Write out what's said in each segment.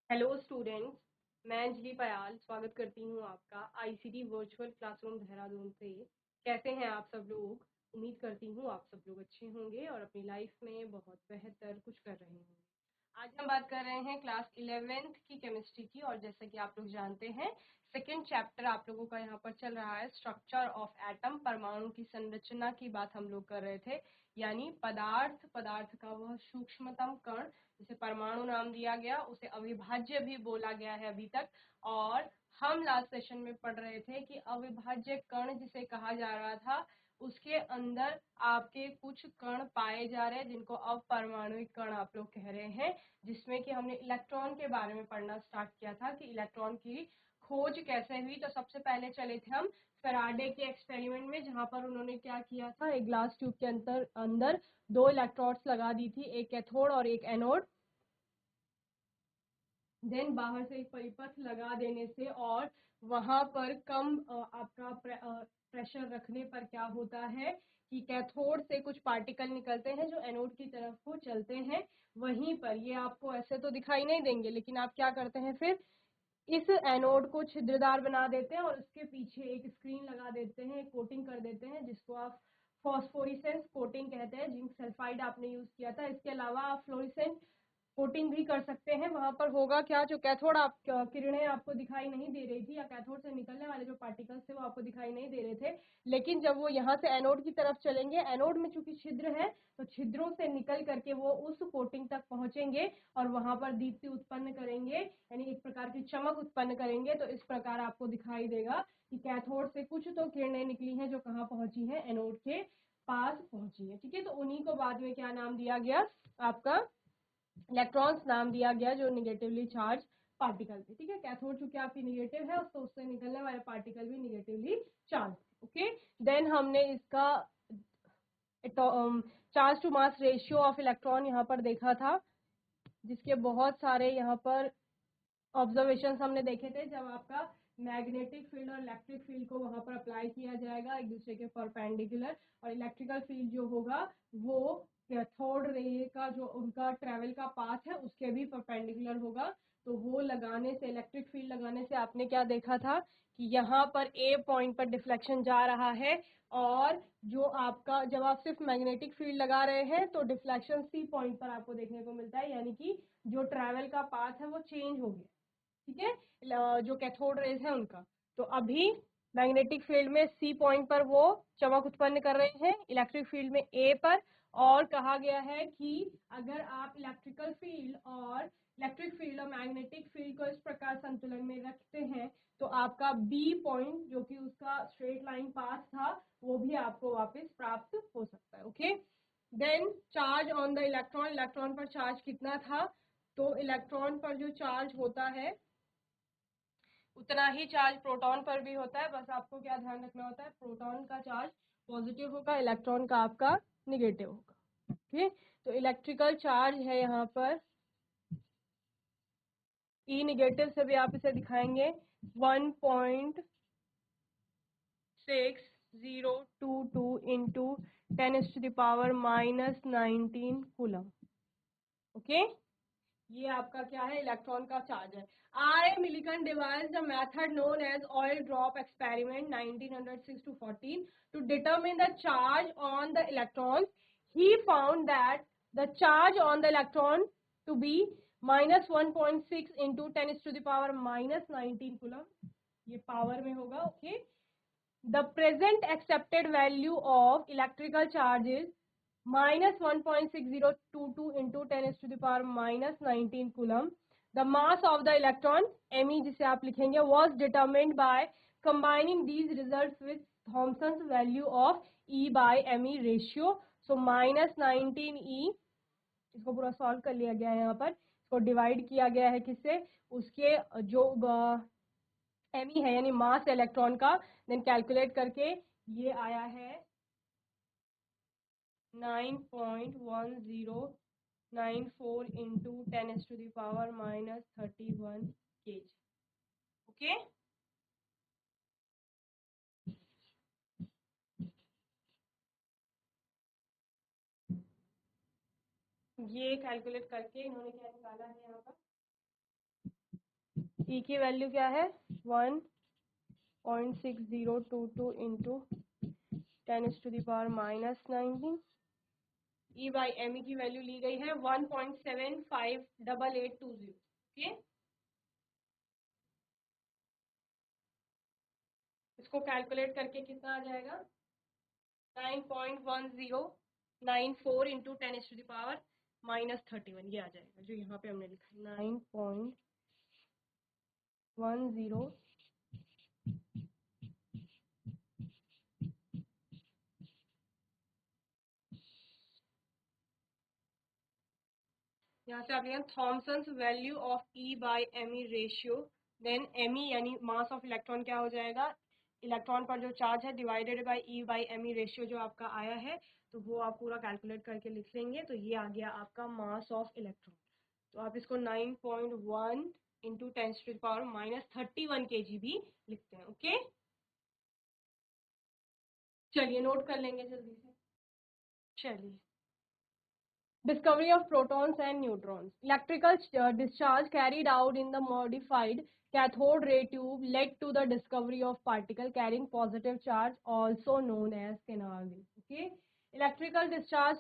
Hello students, मैं अंजलि पयाल स्वागत करती हूँ आपका आईसीटी वर्चुअल क्लासरूम देहरादून से। कैसे हैं आप सब लोग? उम्मीद करती हूँ आप सब लोग अच्छे होंगे और अपनी लाइफ में बहुत बेहतर कुछ कर रहे होंगे। आज हम बात कर रहे हैं क्लास 11th की केमिस्ट्री की, और जैसा कि आप लोग जानते हैं सेकेंड चैप्टर आप लोगों का यहाँ पर चल रहा है स्ट्रक्चर ऑफ एटम। परमाणु की संरचना की बात हम लोग कर रहे थे, यानी पदार्थ का वह सूक्ष्मतम कण जिसे परमाणु नाम दिया गया, उसे अविभाज्य भी बोला गया है अभी तक। और हम लास्ट सेशन में पढ़ रहे थे कि अविभाज्य कण जिसे कहा जा रहा था, उसके अंदर आपके कुछ कण पाए जा रहे हैं जिनको अपरमाणुिक कण आप लोग कह रहे हैं, जिसमें कि हमने इलेक्ट्रॉन के बारे में पढ़ना स्टार्ट किया था कि इलेक्ट्रॉन की खोज कैसे हुई। तो सबसे पहले चले थे हम फैराडे के एक्सपेरिमेंट में, जहां पर उन्होंने क्या किया था, एक ग्लास ट्यूब के अंदर दो इलेक्ट्रोड्स लगा दी थी, एक कैथोड और एक एनोड। देन बाहर से एक परिपथ लगा देने से और वहां पर कम आपका प्रेशर रखने पर क्या होता है कि कैथोड से कुछ पार्टिकल निकलते हैं जो एनोड की तरफ को चलते हैं। वहीं पर ये आपको ऐसे तो दिखाई नहीं देंगे, लेकिन आप क्या करते हैं, फिर इस एनोड को छिद्रदार बना देते हैं और उसके पीछे एक स्क्रीन लगा देते हैं, एक कोटिंग कर देते हैं, जिसको आप फॉस्फोरेसेंस कोटिंग कहते हैं। जिंक सल्फाइड आपने यूज किया था। इसके अलावा आप फ्लोरेसेंट कोटिंग भी कर सकते हैं। वहां पर होगा क्या, जो कैथोड आप किरणें आपको दिखाई नहीं दे रही थी, या कैथोड से निकलने वाले जो पार्टिकल्स थे वो आपको दिखाई नहीं दे रहे थे, लेकिन जब वो यहाँ से एनोड की तरफ चलेंगे, एनोड में चूंकि छिद्र है तो छिद्रों से निकल करके वो उस कोटिंग तक पहुंचेंगे और वहां पर दीप्ति उत्पन्न करेंगे, यानी एक प्रकार की चमक उत्पन्न करेंगे। तो इस प्रकार आपको दिखाई देगा कि कैथोड से कुछ तो किरणें निकली हैं जो कहाँ पहुंची है, एनोड के पास पहुंची है। ठीक है, तो उन्हीं को बाद में क्या नाम दिया गया, आपका इलेक्ट्रॉन्स नाम दिया गया, जो निगेटिवली चार्ज पार्टिकल थे। ठीक है, कैथोड चूंकि आपकी निगेटिव है तो उससे निकलने वाले पार्टिकल भी निगेटिवली चार्ज। ओके, देन हमने इसका charge to mass ratio of electron यहाँ पर देखा था, जिसके बहुत सारे यहाँ पर ऑब्जर्वेशन हमने देखे थे। जब आपका मैग्नेटिक फील्ड और इलेक्ट्रिक फील्ड को वहां पर अप्लाई किया जाएगा एक दूसरे के परपेंडिकुलर, और इलेक्ट्रिकल फील्ड जो होगा वो कैथोड रे का जो उनका ट्रेवल का पाथ है उसके भी परपेंडिकुलर होगा। तो वो लगाने से, इलेक्ट्रिक फील्ड लगाने से आपने क्या देखा था कि यहाँ पर ए पॉइंट पर डिफ्लेक्शन जा रहा है, और जो आपका जब आप सिर्फ मैग्नेटिक फील्ड लगा रहे हैं तो डिफ्लेक्शन सी पॉइंट पर आपको देखने को मिलता है, यानी कि जो ट्रेवल का पाथ है वो चेंज हो गया। ठीक है, जो कैथोड रेज है उनका। तो अभी मैग्नेटिक फील्ड में सी पॉइंट पर वो चमक उत्पन्न कर रहे हैं, इलेक्ट्रिक फील्ड में ए पर। और कहा गया है कि अगर आप इलेक्ट्रिक फील्ड और मैग्नेटिक फील्ड को इस प्रकार संतुलन में रखते हैं तो आपका बी पॉइंट, जो कि उसका स्ट्रेट लाइन पाथ था, वो भी आपको वापस प्राप्त हो सकता है। Okay, then charge on the electron, electron पर चार्ज कितना था, तो इलेक्ट्रॉन पर जो चार्ज होता है उतना ही चार्ज प्रोटॉन पर भी होता है। बस आपको क्या ध्यान रखना होता है, प्रोटॉन का चार्ज पॉजिटिव होगा, इलेक्ट्रॉन का आपका निगेटिव होगा। ठीक, तो इलेक्ट्रिकल चार्ज है यहाँ पर ई निगेटिव से भी आप इसे दिखाएंगे 1.6022 इंटू 10⁻⁻19 कूलम। ओके, ये आपका क्या है, इलेक्ट्रॉन का चार्ज है। R A Millikan devised the method known as oil drop experiment 1906 to 14 to determine the charge on the electrons. He found that the charge on the electron to be -1.6 into 10⁻⁻19 coulomb. ये power में होगा। Okay, the present accepted value of electrical charge is -1.6022 into 10⁻⁻19 coulomb. The mass of the electron me, जिसे आप लिखेंगे, was determined by combining these results with Thomson's value of E by me ratio. So -19E, इसको पूरा solve कर लिया गया है, यहाँ पर इसको डिवाइड किया गया है किससे, उसके जो एमी है यानी मास इलेक्ट्रॉन का, देन कैलकुलेट करके ये आया है 9.1094 इंटू 10⁻⁻31 kg। ओके, ये कैलकुलेट करके इन्होंने क्या निकाला है यहाँ पर, ई की वैल्यू क्या है 1.6022 into 10⁻⁻19। E by m e की वैल्यू ली गई है 1.758820। ओके, इसको कैलकुलेट करके कितना आ जाएगा 9.1094 इंटू 10⁻⁻31 ये आ जाएगा, जो यहाँ पे हमने लिखा है 9.10। यहाँ से आप लिखें Thomson's value of e by m e ratio, then m e यानी मास ऑफ इलेक्ट्रॉन क्या हो जाएगा, इलेक्ट्रॉन पर जो चार्ज है divided by e by m e ratio जो आपका आया है, तो वो आप पूरा कैलकुलेट करके लिख लेंगे, तो ये आ गया आपका मास ऑफ इलेक्ट्रॉन। तो आप इसको 9.1 इंटू 10⁻⁻31 kg भी लिखते हैं। ओके, चलिए नोट कर लेंगे जल्दी से। चलिए, discovery of protons and neutrons. Electrical discharge carried out in the modified cathode ray tube led to the discovery of particle carrying positive charge, also known as canal ray. Okay, electrical discharge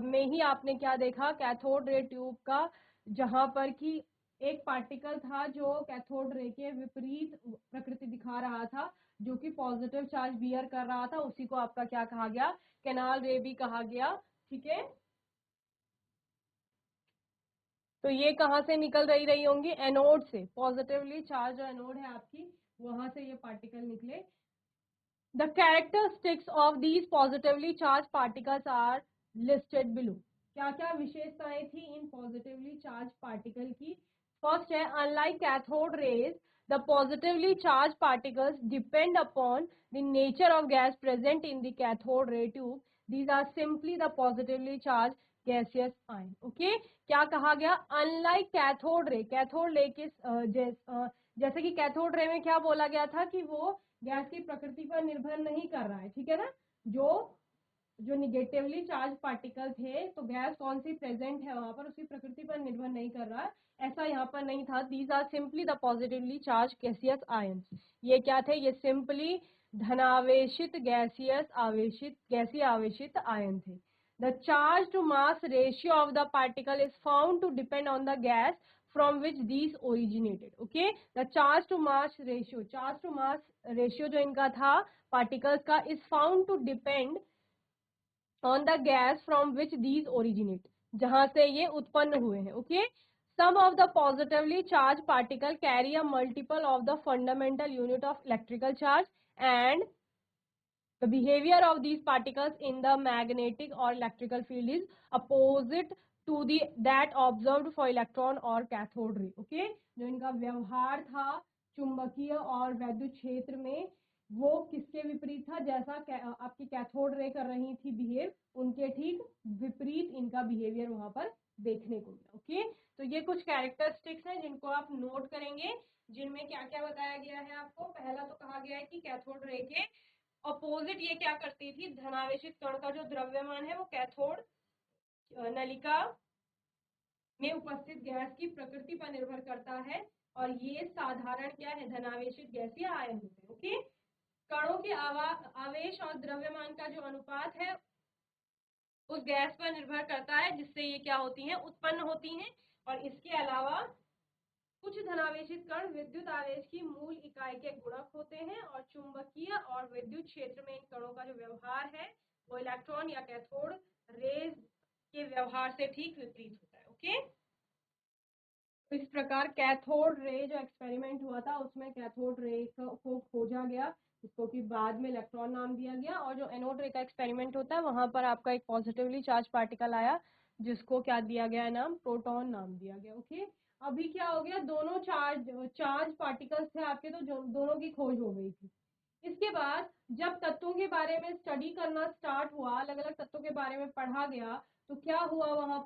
में ही आपने क्या देखा, cathode ray tube का, जहां पर कि एक particle था जो कैथोड रे के विपरीत प्रकृति दिखा रहा था, जो कि पॉजिटिव चार्ज बियर कर रहा था, उसी को आपका क्या कहा गया, कैनाल रे भी कहा गया। ठीक है, तो ये कहाँ से निकल रही होंगी, एनोड से, पॉजिटिवली चार्ज जो एनोड है आपकी, वहां से ये पार्टिकल निकले। The characteristics of these positively charge particles are listed below. क्या क्या विशेषताएं थी इन पॉजिटिवली चार्ज पार्टिकल की। फर्स्ट है, unlike cathode rays the positively charge particles depend upon the nature of gas present in the cathode ray tube, these are simply the positively charge gaseous ion. Okay, क्या कहा गया, unlike cathode ray, cathode ray के जैसे कि cathode ray में क्या बोला गया था कि वो गैस की प्रकृति पर निर्भर नहीं कर रहा है। ठीक है ना, जो निगेटिवली चार्ज पार्टिकल थे, तो गैस कौन सी प्रेजेंट है वहां पर, उसकी प्रकृति पर निर्भर नहीं कर रहा है, ऐसा यहाँ पर नहीं था। These are simply the positively charge gaseous ions. ये क्या थे, ये सिंपली धनावेशित गैसीय आवेशित आयन थे। The charge to mass ratio of the particle is found to depend on the gas from which these originated. Okay, the charge to mass ratio जो इनका था particles का, is found to depend on the gas from which these originate, जहां से ये उत्पन्न हुए हैं। Okay, some of the positively charged particle carry a multiple of the fundamental unit of electrical charge, and the behavior of these particles in the magnetic or electrical field is opposite to the that observed for electron और cathode ray. Okay, जो इनका व्यवहार था चुंबकीय और वैद्युत क्षेत्र में, वो किसके विपरीत था, जैसा आपकी कैथोड रे कर रही थी बिहेव, उनके ठीक विपरीत इनका बिहेवियर वहां पर देखने को मिला। ओके, तो ये कुछ कैरेक्टरिस्टिक्स हैं जिनको आप नोट करेंगे, जिनमें क्या क्या बताया गया है आपको। पहला तो कहा गया है कि कैथोड रे के अपोजिट ये क्या करती थी, धनावेशित कण का जो द्रव्यमान है वो कैथोड नलिका में उपस्थित गैस की प्रकृति पर निर्भर करता है, और ये साधारण क्या है, धनावेशित गैसीय आयन होते हैं। ओके, कणों के आवेश और द्रव्यमान का जो अनुपात है उस गैस पर निर्भर करता है, जिससे ये क्या होती हैं, उत्पन्न होती हैं। और इसके अलावा कुछ धनावेशित कण विद्युत आवेश की मूल इकाई के गुणक होते हैं, और चुंबकीय और विद्युत क्षेत्र में इन कणों का जो व्यवहार है वो इलेक्ट्रॉन या कैथोड रेज के व्यवहार से ठीक विपरीत होता है। ओके, तो इस प्रकार कैथोड रे जो एक्सपेरिमेंट हुआ था उसमें कैथोड रे को खोजा गया, जिसको कि बाद में इलेक्ट्रॉन नाम दिया गया, और जो एनोड रे का एक्सपेरिमेंट होता है वहां पर आपका एक पॉजिटिवली चार्ज पार्टिकल आया, जिसको क्या दिया गया नाम, प्रोटॉन नाम दिया गया। ओके, अभी क्या हो गया, दोनों चार्ज पार्टिकल्स थे आपके, तो दोनों की खोज हो गई थी। इसके बाद जब तत्वों के बारे में स्टडी करना स्टार्ट हुआ, अलग अलग तत्वों के बारे में पढ़ा गया, तो क्या हुआ, वहां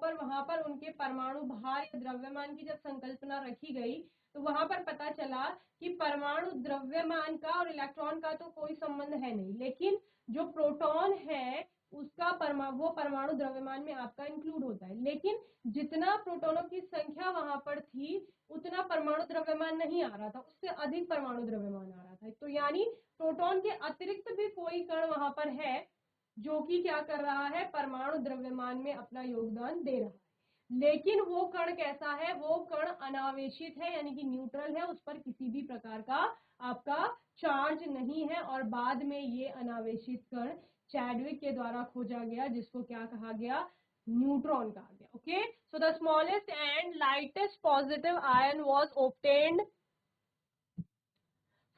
पर उनके परमाणु भार या द्रव्यमान की जब संकल्पना रखी गई, तो वहां पर पता चला कि परमाणु द्रव्यमान का और इलेक्ट्रॉन का तो कोई संबंध है नहीं, लेकिन जो प्रोटॉन है उसका वो परमाणु द्रव्यमान में आपका इंक्लूड होता है। लेकिन जितना प्रोटॉनों की संख्या वहां पर थी उतना परमाणु द्रव्यमान नहीं आ रहा था, उससे अधिक परमाणु द्रव्यमान आ रहा था। तो यानी प्रोटॉन के अतिरिक्त भी कोई कण वहां पर है जो कि क्या कर रहा है, परमाणु द्रव्यमान में अपना योगदान दे रहा है। लेकिन वो कण कैसा है, वो कण अनावेशित है यानी कि न्यूट्रल है, उस पर किसी भी प्रकार का आपका चार्ज नहीं है। और बाद में ये अनावेशित कण चैडविक के द्वारा खोजा गया, जिसको क्या कहा गया, न्यूट्रॉन कहा गया। Okay, so the smallest and lightest positive ion was obtained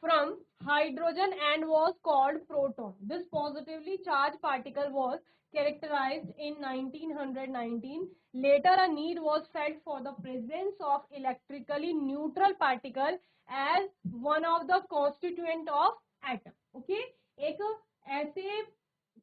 from hydrogen and was called proton. This positively charged particle was characterized in 1919. Later, a need was felt for the presence of electrically neutral particle as one of the constituent of atom. Okay, एक ऐसे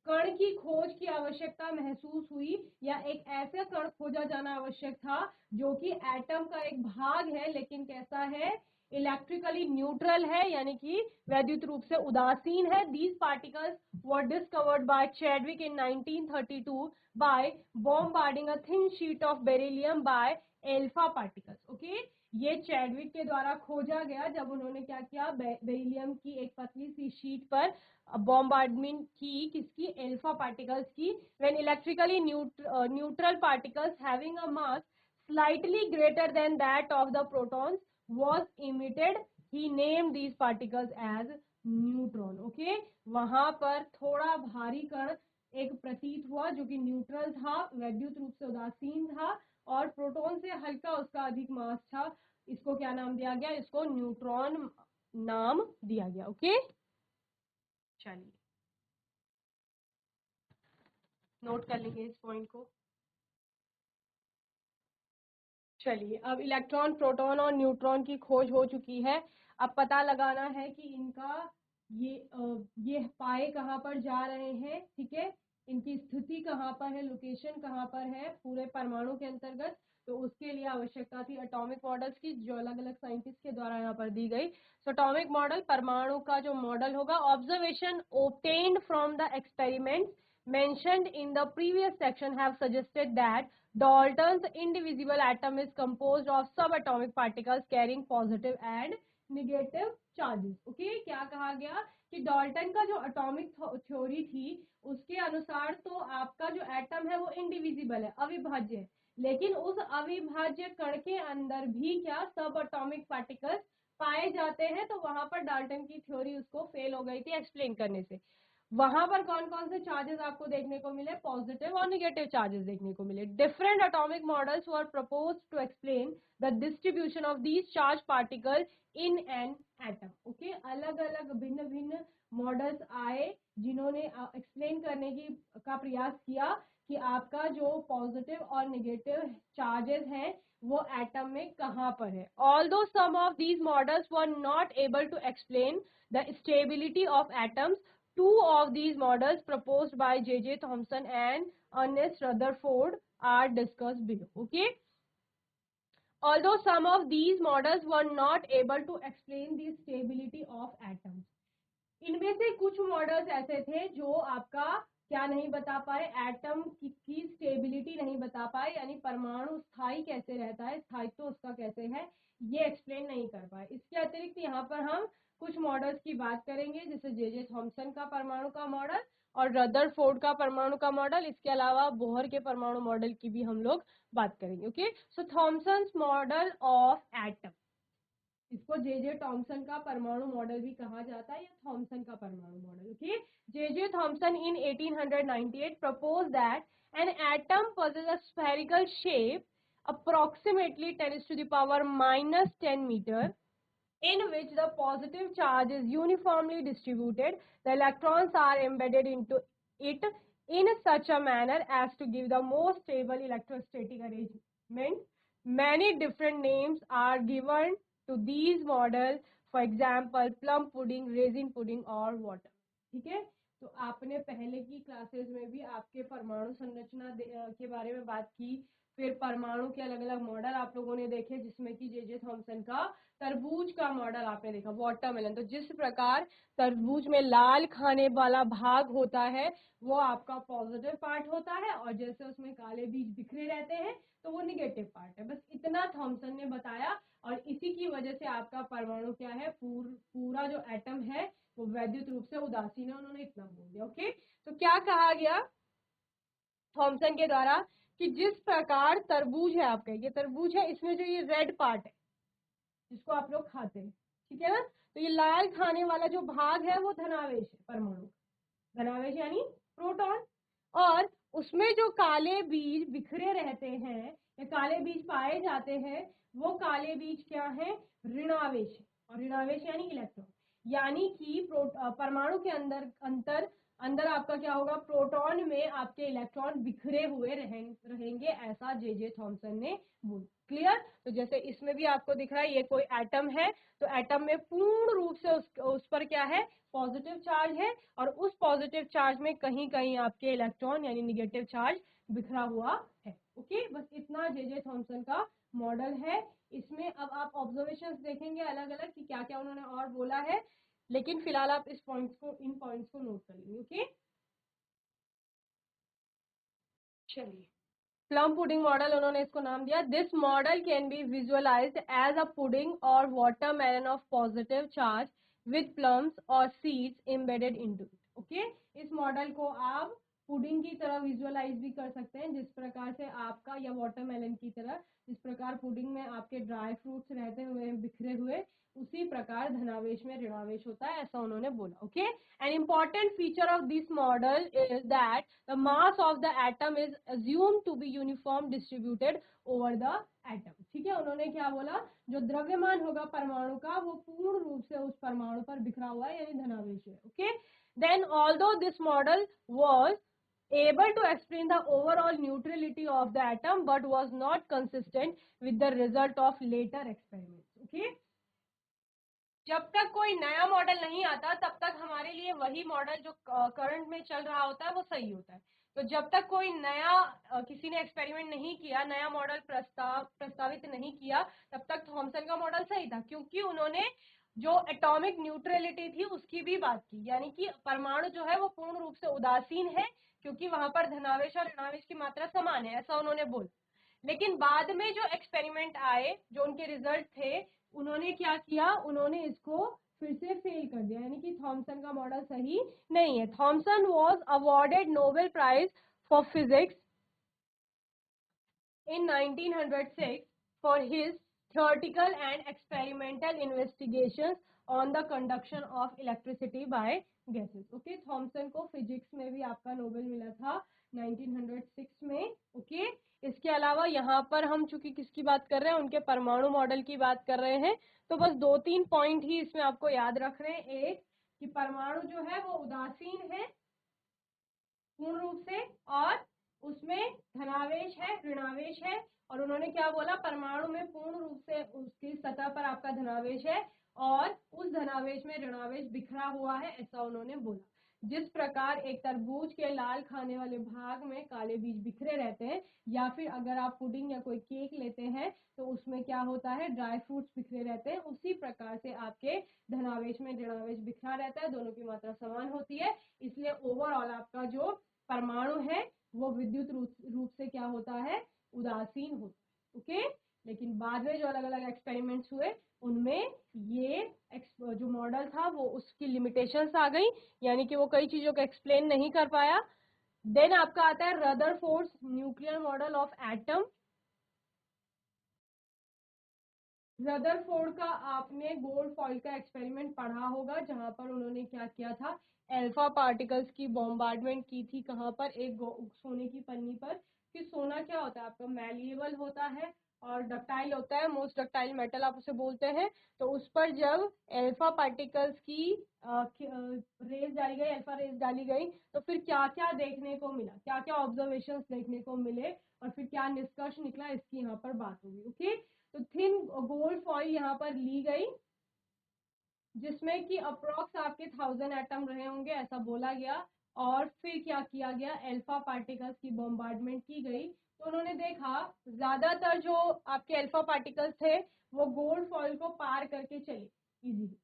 कण की खोज की आवश्यकता महसूस हुई या एक ऐसा कण खोजा जाना आवश्यक था जो कि एटम का एक भाग है, लेकिन कैसा है, इलेक्ट्रिकली न्यूट्रल है यानी कि वैद्युत रूप से उदासीन है। These particles were discovered by Chadwick in 1932 by bombarding a thin sheet of beryllium by alpha particles. Okay, ये चैडविक के द्वारा खोजा गया जब उन्होंने क्या किया, बेरिलियम की एक पतली सी शीट पर बॉम्बार्डमेंट की, किसकी, एल्फा पार्टिकल्स की। When electrically neutral particles having a mass slightly greater than that of the protons was emitted, he named these particles as neutron. Okay, वहां पर थोड़ा भारी कण एक प्रतीत हुआ जो कि न्यूट्रल था, वैद्युत रूप से उदासीन था, और प्रोटॉन से हल्का उसका अधिक मास था। इसको क्या नाम दिया गया, इसको न्यूट्रॉन नाम दिया गया। ओके, चलिए नोट कर लेंगे इस पॉइंट को। चलिए, अब इलेक्ट्रॉन, प्रोटॉन और न्यूट्रॉन की खोज हो चुकी है। अब पता लगाना है कि इनका ये पाए कहाँ पर जा रहे हैं, ठीक है, इनकी स्थिति कहाँ पर है, लोकेशन कहाँ पर है पूरे परमाणु के अंतर्गत। तो उसके लिए आवश्यकता थी एटॉमिक मॉडल्स की, जो अलग अलग साइंटिस्ट के द्वारा यहाँ पर दी गई। सो एटॉमिक मॉडल, परमाणु का जो मॉडल होगा, observation obtained from the experiments mentioned in the previous section have suggested that Dalton's indivisible atom is composed of subatomic particles carrying positive and negative charges. Okay, क्या कहा गया कि Dalton का जो एटॉमिक थ्योरी थी उसके अनुसार तो आपका जो एटम है वो इंडिविजिबल है, अविभाज्य है, लेकिन उस अविभाज्य कण के अंदर भी क्या सब एटॉमिक पार्टिकल्स पाए जाते हैं। तो वहां पर डाल्टन की थ्योरी उसको फेल हो गई थी एक्सप्लेन करने से। वहां पर कौन कौन से चार्जेस आपको देखने को मिले, पॉजिटिव और नेगेटिव चार्जेस देखने को मिले। Different atomic models were proposed to explain the distribution of these charge particle in an atom. Okay, अलग अलग भिन्न भिन्न मॉडल्स आए जिन्होंने एक्सप्लेन करने की का प्रयास किया कि आपका जो पॉजिटिव और नेगेटिव चार्जेस हैं वो एटम में कहाँ पर है। Although some of these models were not able to explain the stability of atoms, two of these models proposed by J.J. Thomson and Ernest Rutherford are discussed below. Okay, although some of these models were not able to explain the stability of atoms, इनमें से कुछ models ऐसे थे जो आपका क्या नहीं बता पाए, एटम की स्टेबिलिटी नहीं बता पाए, यानी परमाणु स्थायी कैसे रहता है, स्थायित्व तो उसका कैसे है, ये एक्सप्लेन नहीं कर पाए। इसके अतिरिक्त यहाँ पर हम कुछ मॉडल्स की बात करेंगे, जैसे जे थॉमसन का परमाणु का मॉडल और रदरफोर्ड का परमाणु का मॉडल। इसके अलावा बोहर के परमाणु मॉडल की भी हम लोग बात करेंगे। Okay, so Thompson model of atom, इसको जे थॉमसन का परमाणु मॉडल भी कहा जाता है या थॉमसन का परमाणु model. Okay, J Thomson in 1898 proposed that an atom possesses a spherical shape approximately 10 to the power minus 10 meter, in which the positive charge is uniformly distributed. The electrons are embedded into it in such a manner as to give the most stable electrostatic arrangement. Many different names are given to these models, for example plum pudding, raisin pudding और water। ठीक है, तो आपने पहले की classes में भी आपके परमाणु संरचना के बारे में बात की फिर परमाणु के अलग अलग मॉडल आप लोगों ने देखे, जिसमें कि जे थॉमसन का तरबूज का मॉडल आपने देखा, वाटरमेलन। तो जिस प्रकार तरबूज में लाल खाने वाला भाग होता है वो आपका पॉजिटिव पार्ट होता है, और जैसे उसमें काले बीज बिखरे रहते हैं तो वो निगेटिव पार्ट है। बस इतना थॉमसन ने बताया, और इसी की वजह से आपका परमाणु क्या है, पूरा जो एटम है वो वैद्युत रूप से उदासीन है। उन्होंने इतना बोल दिया। ओके, तो क्या कहा गया थॉमसन के द्वारा कि जिस प्रकार तरबूज है आपका, ये तरबूज है, इसमें जो ये रेड पार्ट है जिसको आप लोग खाते हैं, ठीक है ना, तो ये लाल खाने वाला जो भाग है वो धनावेश है, परमाणु धनावेश यानी प्रोटॉन। और उसमें जो काले बीज बिखरे रहते हैं या काले बीज पाए जाते हैं वो काले बीज क्या है, ऋणावेश है। और ऋणावेश यानी इलेक्ट्रॉन, यानी कि परमाणु के अंदर आपका क्या होगा, प्रोटॉन में आपके इलेक्ट्रॉन बिखरे हुए रहेंगे, ऐसा जे थॉमसन ने बोला। क्लियर। तो जैसे इसमें भी आपको दिख रहा है ये कोई एटम है, तो एटम में पूर्ण रूप से उस पर क्या है, पॉजिटिव चार्ज है, और उस पॉजिटिव चार्ज में कहीं कहीं आपके इलेक्ट्रॉन यानी निगेटिव चार्ज बिखरा हुआ है। ओके, बस इतना जे थॉमसन का मॉडल है। इसमें अब आप ऑब्जर्वेशंस देखेंगे अलग अलग कि क्या क्या उन्होंने और बोला है, लेकिन फिलहाल आप इन पॉइंट्स को नोट कर लीजिए। ओके, चलिए, प्लम पुडिंग मॉडल उन्होंने इसको नाम दिया। This model can be visualised as a pudding और watermelon of positive charge with plums और seeds embedded into it. Okay, इस मॉडल को आप पुडिंग की तरह विजुअलाइज भी कर सकते हैं, जिस प्रकार से आपका, या वाटरमेलन की तरह जिस प्रकार पुडिंग में आपके ड्राई फ्रूट्स रहते हुए बिखरे हुए, उसी प्रकार धनावेश में ऋणावेश होता है, ऐसा उन्होंने बोला। Okay, an important feature of this model is that the mass of the atom is assumed to be uniform distributed over the atom। ठीक है, उन्होंने क्या बोला, जो द्रव्यमान होगा परमाणु का वो पूर्ण रूप से उस परमाणु पर बिखरा हुआ है, यानी धनावेश है। Okay, then although this model was able to explain the overall neutrality of the atom but was not consistent with the result of later experiments। okay, जब तक कोई नया मॉडल नहीं आता तब तक हमारे लिए वही मॉडल जो करंट में चल रहा होता है वो सही होता है। तो जब तक कोई नया किसी ने एक्सपेरिमेंट नहीं किया, नया मॉडल प्रस्तावित नहीं किया, तब तक थॉमसन का मॉडल सही था, क्योंकि उन्होंने जो एटॉमिक न्यूट्रलिटी थी उसकी भी बात की, यानी कि परमाणु जो है वो पूर्ण रूप से उदासीन है, क्योंकि वहां पर धनावेश और ऋणावेश की मात्रा समान है, ऐसा उन्होंने बोला। लेकिन बाद में जो एक्सपेरिमेंट आए, जो उनके रिजल्ट थे, उन्होंने क्या किया, उन्होंने इसको फिर से फेल कर दिया, यानी कि थॉमसन का मॉडल सही नहीं है। Thomson was awarded Nobel prize for physics in 1906 for his theoretical and experimental investigations on the conduction of electricity by gases। Okay, Thomson को फिजिक्स में भी आपका नोबेल मिला था 1906 में। ओके, इसके अलावा यहाँ पर हम चूंकि किसकी बात कर रहे हैं, उनके परमाणु मॉडल की बात कर रहे हैं, तो बस 2-3 पॉइंट ही इसमें आपको याद रखने हैं। एक कि परमाणु जो है वो उदासीन है पूर्ण रूप से, और उसमें धनावेश है, ऋणावेश है, और उन्होंने क्या बोला, परमाणु में पूर्ण रूप से उसकी सतह पर आपका धनावेश है और उस धनावेश में ऋणावेश बिखरा हुआ है, ऐसा उन्होंने बोला। जिस प्रकार एक तरबूज के लाल खाने वाले भाग में काले बीज बिखरे रहते हैं, या फिर अगर आप पुडिंग या कोई केक लेते हैं तो उसमें क्या होता है, ड्राई फ्रूट्स बिखरे रहते हैं, उसी प्रकार से आपके धनावेश में ऋणावेश बिखरा रहता है, दोनों की मात्रा समान होती है, इसलिए ओवरऑल आपका जो परमाणु है वो विद्युत रूप से क्या होता है, उदासीन होता है। ओके, लेकिन बाद में जो अलग अलग एक्सपेरिमेंट्स हुए उनमें ये जो मॉडल था वो उसकी लिमिटेशंस आ गई, यानी कि वो कई चीजों को एक्सप्लेन नहीं कर पाया। देन आपका आता है Rutherford's nuclear model of atom. Rutherford का आपने गोल्ड फॉइल का एक्सपेरिमेंट पढ़ा होगा, जहां पर उन्होंने क्या किया था, अल्फा पार्टिकल्स की बॉम्बार्डमेंट की थी, कहां पर, एक सोने की पन्नी पर। कि सोना क्या होता है आपका, मैलिएबल होता है और डक्टाइल होता है, मोस्ट डक्टाइल मेटल आप उसे बोलते हैं। तो उस पर जब अल्फा पार्टिकल्स की रेज डाली गई, अल्फा रेज डाली गई, तो फिर क्या क्या देखने को मिला, क्या क्या ऑब्जर्वेशंस देखने को मिले और फिर क्या निष्कर्ष निकला, इसकी यहाँ पर बात होगी। ओके, तो थिन गोल्ड फॉइल यहाँ पर ली गई, जिसमें कि अप्रोक्स आपके 1000 एटम रहे होंगे, ऐसा बोला गया। और फिर क्या किया गया, अल्फा पार्टिकल्स की बॉम्बार्डमेंट की गई, तो उन्होंने देखा ज्यादातर जो आपके अल्फा पार्टिकल्स थे वो गोल्ड फॉइल को पार करके चले इजीली।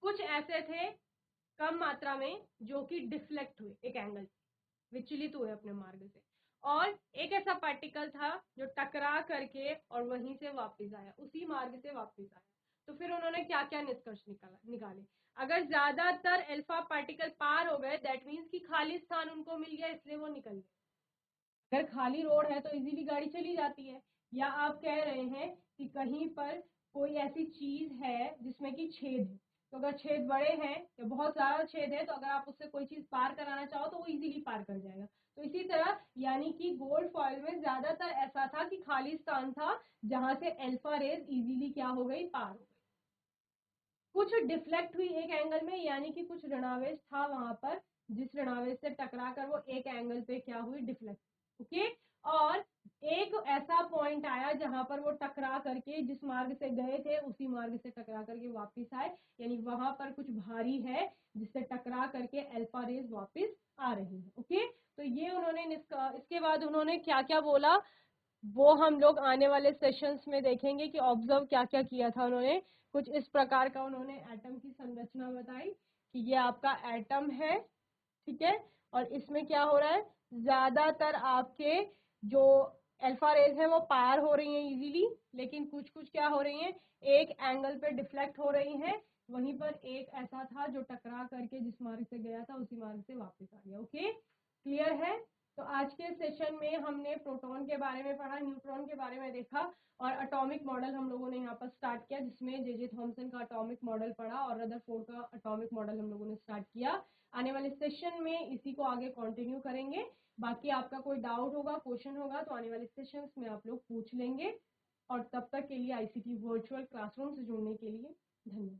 कुछ ऐसे थे कम मात्रा में जो कि डिफ्लेक्ट हुए, एक एंगल विचलित हुए अपने मार्ग से, और एक ऐसा पार्टिकल था जो टकरा करके और वहीं से वापस आया, उसी मार्ग से वापस आया। तो फिर उन्होंने क्या क्या निष्कर्ष निकाले। अगर ज्यादातर अल्फा पार्टिकल पार हो गए दैट मीन्स कि खाली स्थान उनको मिल गया इसलिए वो निकल गए। अगर खाली रोड है तो इजीली गाड़ी चली जाती है। या आप कह रहे हैं कि कहीं पर कोई ऐसी चीज है जिसमें कि छेद है, तो अगर छेद बड़े हैं या बहुत ज्यादा छेद है तो अगर आप उससे कोई चीज पार कराना चाहो तो वो इजीली पार कर जाएगा। तो इसी तरह यानी कि गोल्ड फॉइल में ज्यादातर ऐसा था कि खाली स्थान था जहां से अल्फा रेज इजीली क्या हो गई, पार हो गई। कुछ डिफ्लेक्ट हुई एक एंगल में, यानी कि कुछ ऋणावेश था वहां पर जिस ऋणावेश से टकरा कर वो एक एंगल पे क्या हुई, डिफ्लेक्ट। ओके। और एक ऐसा पॉइंट आया जहां पर वो टकरा करके जिस मार्ग से गए थे उसी मार्ग से टकरा करके वापस आए, यानी वहां पर कुछ भारी है जिससे टकरा करके अल्फा रेज वापस आ रही है। ओके। तो ये उन्होंने इसके बाद उन्होंने क्या क्या बोला वो हम लोग आने वाले सेशंस में देखेंगे कि ऑब्जर्व क्या क्या किया था उन्होंने। कुछ इस प्रकार का उन्होंने एटम की संरचना बताई कि ये आपका एटम है, ठीक है, और इसमें क्या हो रहा है, ज्यादातर आपके जो अल्फा रेज है वो पार हो रही हैं इजीली, लेकिन कुछ कुछ क्या हो रही हैं, एक एंगल पे डिफ्लेक्ट हो रही हैं। वहीं पर एक ऐसा था जो टकरा करके जिस मार्ग से गया था उसी मार्ग से वापस आ गया। ओके, क्लियर है। तो आज के सेशन में हमने प्रोटॉन के बारे में पढ़ा, न्यूट्रॉन के बारे में देखा, और एटॉमिक मॉडल हम लोगों ने यहाँ पर स्टार्ट किया जिसमें जे थॉमसन का एटॉमिक मॉडल पढ़ा और रदरफोर्ड का एटॉमिक मॉडल हम लोगों ने स्टार्ट किया। आने वाले सेशन में इसी को आगे कंटिन्यू करेंगे। बाकी आपका कोई डाउट होगा, क्वेश्चन होगा तो आने वाले सेशंस में आप लोग पूछ लेंगे। और तब तक के लिए आईसीटी वर्चुअल क्लासरूम से जुड़ने के लिए धन्यवाद।